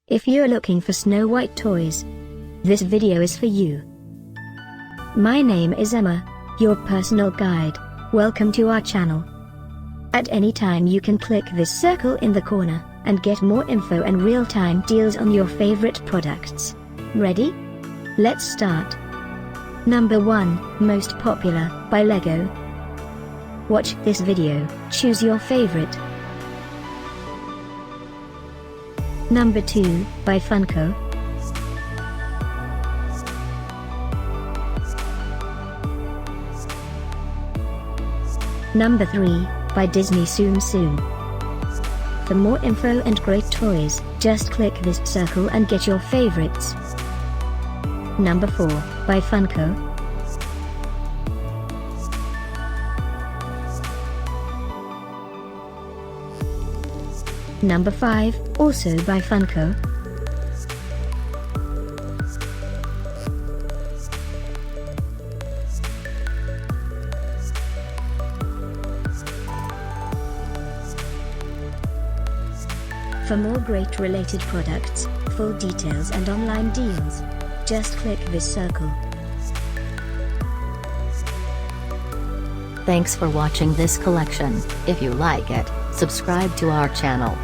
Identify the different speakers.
Speaker 1: If you're looking for Snow White toys, this video is for you. My name is Emma, your personal guide. Welcome to our channel. At any time you can click this circle in the corner, and get more info and real-time deals on your favorite products. Ready? Let's start. Number 1, Most Popular, by Lego. Watch this video, choose your favorite. Number 2, by Funko. Number 3, by Disney Tsum. For more info and great toys, just click this circle and get your favorites. Number 4, by Funko. Number 5, also by Funko. For more great related products, full details and online deals, just click this circle.
Speaker 2: Thanks for watching this collection. If you like it, subscribe to our channel.